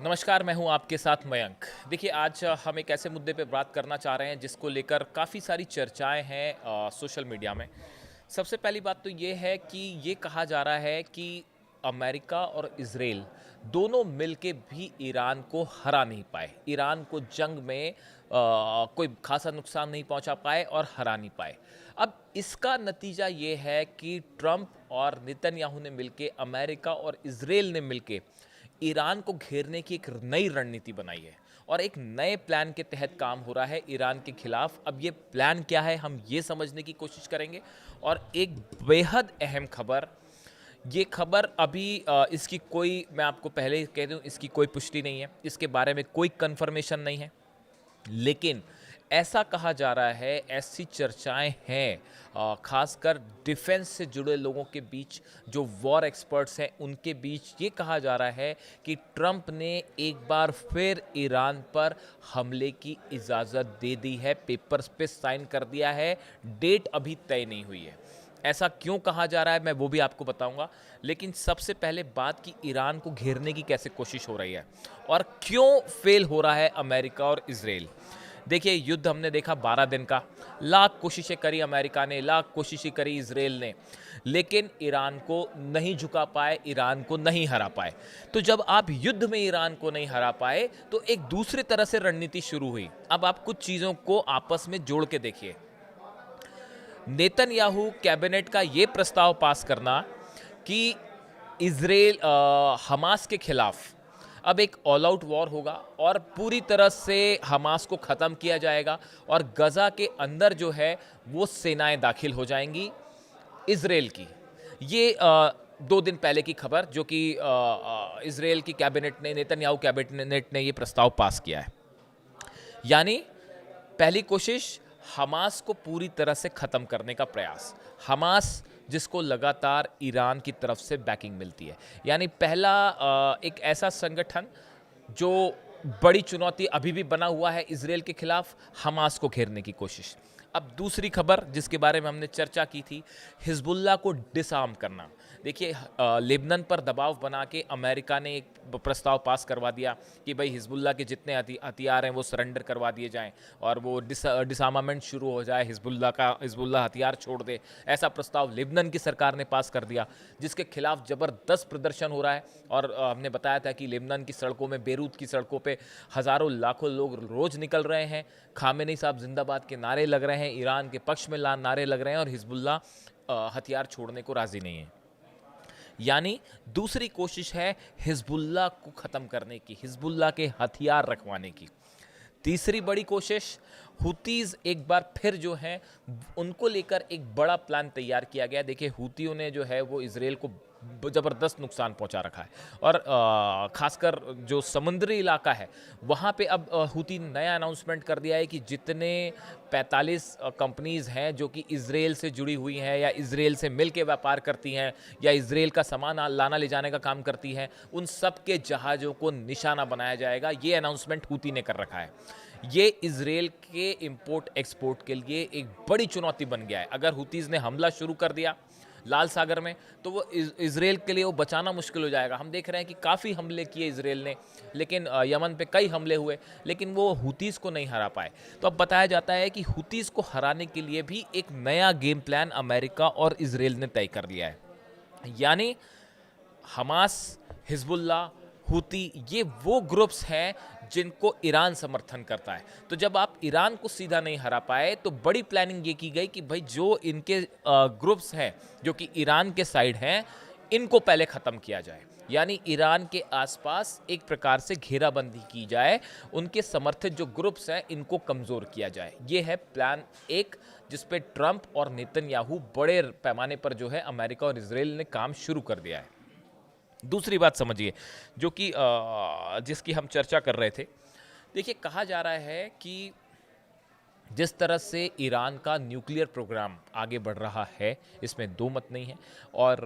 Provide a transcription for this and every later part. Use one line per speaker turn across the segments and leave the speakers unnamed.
नमस्कार, मैं हूं आपके साथ मयंक। देखिए, आज हम एक ऐसे मुद्दे पे बात करना चाह रहे हैं जिसको लेकर काफ़ी सारी चर्चाएं हैं सोशल मीडिया में। सबसे पहली बात तो ये है कि ये कहा जा रहा है कि अमेरिका और इज़राइल दोनों मिलके भी ईरान को हरा नहीं पाए। ईरान को जंग में कोई खासा नुकसान नहीं पहुंचा पाए और हरा नहीं पाए। अब इसका नतीजा ये है कि ट्रंप और नेतन्याहू ने मिलके, अमेरिका और इज़राइल ने मिलके ईरान को घेरने की एक नई रणनीति बनाई है और एक नए प्लान के तहत काम हो रहा है ईरान के खिलाफ। अब ये प्लान क्या है, हम ये समझने की कोशिश करेंगे। और एक बेहद अहम खबर, ये खबर अभी इसकी कोई, मैं आपको पहले ही कह दूं, इसकी कोई पुष्टि नहीं है, इसके बारे में कोई कंफर्मेशन नहीं है, लेकिन ऐसा कहा जा रहा है, ऐसी चर्चाएं हैं खासकर डिफेंस से जुड़े लोगों के बीच, जो वॉर एक्सपर्ट्स हैं उनके बीच, ये कहा जा रहा है कि ट्रंप ने एक बार फिर ईरान पर हमले की इजाज़त दे दी है, पेपर्स पे साइन कर दिया है। डेट अभी तय नहीं हुई है। ऐसा क्यों कहा जा रहा है मैं वो भी आपको बताऊंगा, लेकिन सबसे पहले बात की ईरान को घेरने की कैसे कोशिश हो रही है और क्यों फेल हो रहा है अमेरिका और इजराइल। देखिए, युद्ध हमने देखा 12 दिन का, लाख कोशिशें करी अमेरिका ने, लाख कोशिशें करी इजराइल ने, लेकिन ईरान को नहीं झुका पाए, ईरान को नहीं हरा पाए। तो जब आप युद्ध में ईरान को नहीं हरा पाए तो एक दूसरी तरह से रणनीति शुरू हुई। अब आप कुछ चीज़ों को आपस में जोड़ के देखिए। नेतन्याहू कैबिनेट का ये प्रस्ताव पास करना कि इजराइल हमास के खिलाफ अब एक ऑल आउट वॉर होगा और पूरी तरह से हमास को ख़त्म किया जाएगा और गज़ा के अंदर जो है वो सेनाएं दाखिल हो जाएंगी इजराइल की। ये 2 दिन पहले की खबर, जो कि इजराइल की कैबिनेट ने, नेतन्याहू कैबिनेट ने ये प्रस्ताव पास किया है। यानी पहली कोशिश, हमास को पूरी तरह से ख़त्म करने का प्रयास। हमास जिसको लगातार ईरान की तरफ से बैकिंग मिलती है, यानी पहला एक ऐसा संगठन जो बड़ी चुनौती अभी भी बना हुआ है इजराइल के खिलाफ, हमास को घेरने की कोशिश। अब दूसरी खबर जिसके बारे में हमने चर्चा की थी, हिजबुल्लाह को डिसआर्म करना। देखिए, लेबनान पर दबाव बना के अमेरिका ने एक प्रस्ताव पास करवा दिया कि भाई हिजबुल्लाह के जितने हथियार हैं वो सरेंडर करवा दिए जाएं और वो डिसआर्मामेंट शुरू हो जाए, हिजबुल्लाह हथियार छोड़ दे। ऐसा प्रस्ताव लेबनान की सरकार ने पास कर दिया, जिसके खिलाफ ज़बरदस्त प्रदर्शन हो रहा है। और हमने बताया था कि लेबनान की सड़कों में, बेरूत की सड़कों पे हज़ारों लाखों लोग रोज़ निकल रहे हैं, खामेनी साहब जिंदाबाद के नारे लग रहे हैं, ईरान के पक्ष में नारे लग रहे हैं, और हिजबुल्लाह हथियार छोड़ने को राज़ी नहीं है। यानी दूसरी कोशिश है हिजबुल्लाह को ख़त्म करने की, हिजबुल्लाह के हथियार रखवाने की। तीसरी बड़ी कोशिश, हुतीज़ एक बार फिर जो है उनको लेकर एक बड़ा प्लान तैयार किया गया। देखिए, हुतियों ने जो है वो इजराइल को ज़बरदस्त नुकसान पहुंचा रखा है और ख़ासकर जो समुद्री इलाका है वहाँ पे अब हुती नया अनाउंसमेंट कर दिया है कि जितने 45 कंपनीज़ हैं जो कि इजराइल से जुड़ी हुई हैं या इजराइल से मिल के व्यापार करती हैं या इजराइल का सामान लाना ले जाने का काम करती हैं, उन सब के जहाज़ों को निशाना बनाया जाएगा। ये अनाउंसमेंट हुती ने कर रखा है। ये इजराइल के इंपोर्ट एक्सपोर्ट के लिए एक बड़ी चुनौती बन गया है। अगर हुतीज़ ने हमला शुरू कर दिया लाल सागर में तो वो इजराइल के लिए वो बचाना मुश्किल हो जाएगा। हम देख रहे हैं कि काफ़ी हमले किए इजराइल ने, लेकिन यमन पे कई हमले हुए, लेकिन वो हुतीज़ को नहीं हरा पाए। तो अब बताया जाता है कि हुतीज़ को हराने के लिए भी एक नया गेम प्लान अमेरिका और इजराइल ने तय कर लिया है। यानी हमास, हिजबुल्लाह, हुती, ये वो ग्रुप्स हैं जिनको ईरान समर्थन करता है। तो जब आप ईरान को सीधा नहीं हरा पाए तो बड़ी प्लानिंग ये की गई कि भाई जो इनके ग्रुप्स हैं जो कि ईरान के साइड हैं, इनको पहले ख़त्म किया जाए। यानी ईरान के आसपास एक प्रकार से घेराबंदी की जाए, उनके समर्थित जो ग्रुप्स हैं इनको कमज़ोर किया जाए। ये है प्लान एक, जिस पे ट्रंप और नेतन्याहू बड़े पैमाने पर जो है अमेरिका और इजराइल ने काम शुरू कर दिया है। दूसरी बात समझिए, जो कि जिसकी हम चर्चा कर रहे थे। देखिए, कहा जा रहा है कि जिस तरह से ईरान का न्यूक्लियर प्रोग्राम आगे बढ़ रहा है, इसमें दो मत नहीं है, और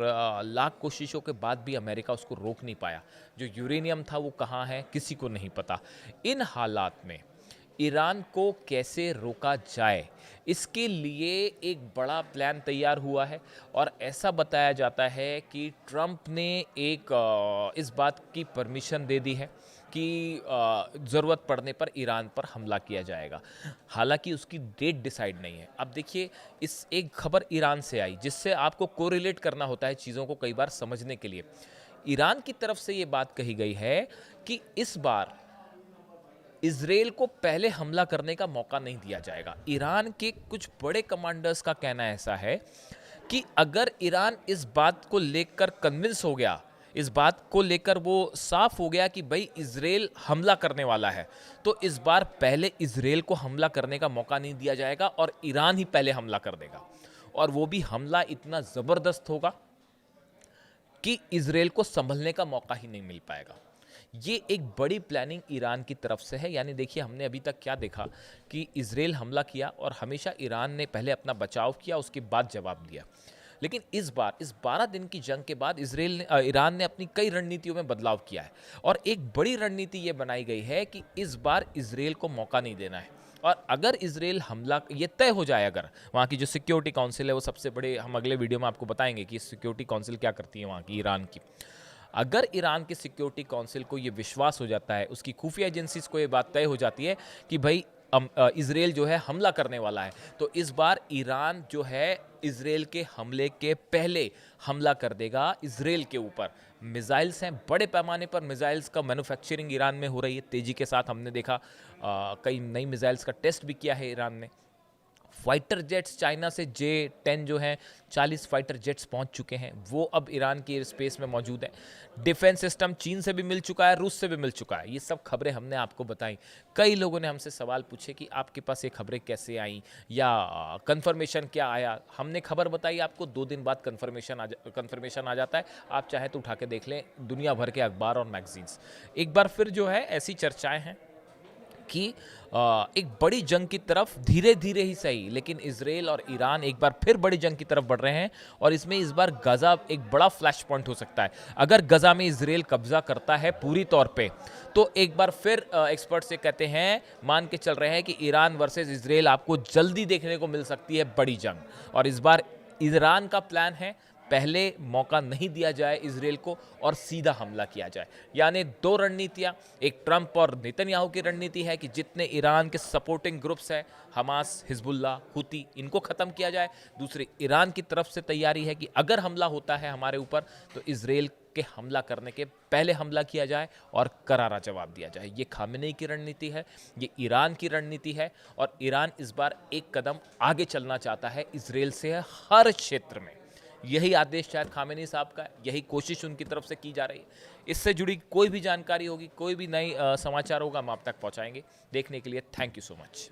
लाख कोशिशों के बाद भी अमेरिका उसको रोक नहीं पाया। जो यूरेनियम था वो कहाँ है किसी को नहीं पता। इन हालात में ईरान को कैसे रोका जाए, इसके लिए एक बड़ा प्लान तैयार हुआ है। और ऐसा बताया जाता है कि ट्रंप ने इस बात की परमिशन दे दी है कि ज़रूरत पड़ने पर ईरान पर हमला किया जाएगा। हालांकि उसकी डेट डिसाइड नहीं है। अब देखिए, इस एक खबर ईरान से आई जिससे आपको कोरिलेट करना होता है चीज़ों को कई बार समझने के लिए। ईरान की तरफ से ये बात कही गई है कि इस बार इजराइल को पहले हमला करने का मौका नहीं दिया जाएगा। ईरान के कुछ बड़े कमांडर्स का कहना ऐसा है कि अगर ईरान इस बात को लेकर कन्विंस हो गया, इस बात को लेकर वो साफ हो गया कि भाई इजराइल हमला करने वाला है, तो इस बार पहले इजराइल को हमला करने का मौका नहीं दिया जाएगा और ईरान ही पहले हमला कर देगा। और वो भी हमला इतना ज़बरदस्त होगा कि इजराइल को संभलने का मौका ही नहीं मिल पाएगा। ये एक बड़ी प्लानिंग ईरान की तरफ से है। यानी देखिए, हमने अभी तक क्या देखा कि इजराइल हमला किया और हमेशा ईरान ने पहले अपना बचाव किया, उसके बाद जवाब दिया। लेकिन इस बार इस 12 दिन की जंग के बाद ईरान ने अपनी कई रणनीतियों में बदलाव किया है और एक बड़ी रणनीति ये बनाई गई है कि इस बार इजराइल को मौका नहीं देना है। और अगर इजराइल हमला ये तय हो जाए, अगर वहाँ की जो सिक्योरिटी काउंसिल है, वो सबसे बड़े, हम अगले वीडियो में आपको बताएंगे कि सिक्योरिटी काउंसिल क्या करती है वहाँ की, ईरान की। अगर ईरान की सिक्योरिटी काउंसिल को ये विश्वास हो जाता है, उसकी खुफिया एजेंसीज को ये बात तय हो जाती है कि भाई इजराइल जो है हमला करने वाला है, तो इस बार ईरान जो है इजराइल के हमले के पहले हमला कर देगा इजराइल के ऊपर। मिसाइल्स हैं, बड़े पैमाने पर मिसाइल्स का मैन्युफैक्चरिंग ईरान में हो रही है तेज़ी के साथ। हमने देखा कई नई मिसाइल्स का टेस्ट भी किया है ईरान ने। फाइटर जेट्स चाइना से J-10 जो हैं, 40 फाइटर जेट्स पहुंच चुके हैं, वो अब ईरान की एयर स्पेस में मौजूद है। डिफेंस सिस्टम चीन से भी मिल चुका है, रूस से भी मिल चुका है। ये सब खबरें हमने आपको बताई। कई लोगों ने हमसे सवाल पूछे कि आपके पास ये खबरें कैसे आई या कंफर्मेशन क्या आया। हमने खबर बताई आपको, 2 दिन बाद कंफर्मेशन आ जाता है। आप चाहे तो उठा के देख लें दुनिया भर के अखबार और मैगजीन्स। एक बार फिर जो है ऐसी चर्चाएँ हैं कि एक बड़ी जंग की तरफ धीरे धीरे ही सही, लेकिन इजराइल और ईरान एक बार फिर बड़ी जंग की तरफ बढ़ रहे हैं। और इसमें इस बार गजा एक बड़ा फ्लैश पॉइंट हो सकता है। अगर गजा में इजराइल कब्जा करता है पूरी तौर पे, तो एक बार फिर एक्सपर्ट्स ये कहते हैं, मान के चल रहे हैं कि ईरान वर्सेस इजराइल आपको जल्दी देखने को मिल सकती है बड़ी जंग। और इस बार ईरान का प्लान है पहले मौका नहीं दिया जाए इजराइल को और सीधा हमला किया जाए। यानी 2 रणनीतियां, एक ट्रंप और नेतन्याहू की रणनीति है कि जितने ईरान के सपोर्टिंग ग्रुप्स हैं, हमास, हिजबुल्लाह, हुती, इनको ख़त्म किया जाए। दूसरी ईरान की तरफ से तैयारी है कि अगर हमला होता है हमारे ऊपर, तो इजराइल के हमला करने के पहले हमला किया जाए और करारा जवाब दिया जाए। ये खामेनेई की रणनीति है, ये ईरान की रणनीति है। और ईरान इस बार एक कदम आगे चलना चाहता है इजराइल से हर क्षेत्र में। यही आदेश शायद खामेनी साहब का है, यही कोशिश उनकी तरफ से की जा रही है। इससे जुड़ी कोई भी जानकारी होगी, कोई भी नई समाचार होगा, हम आप तक पहुंचाएंगे। देखने के लिए थैंक यू सो मच।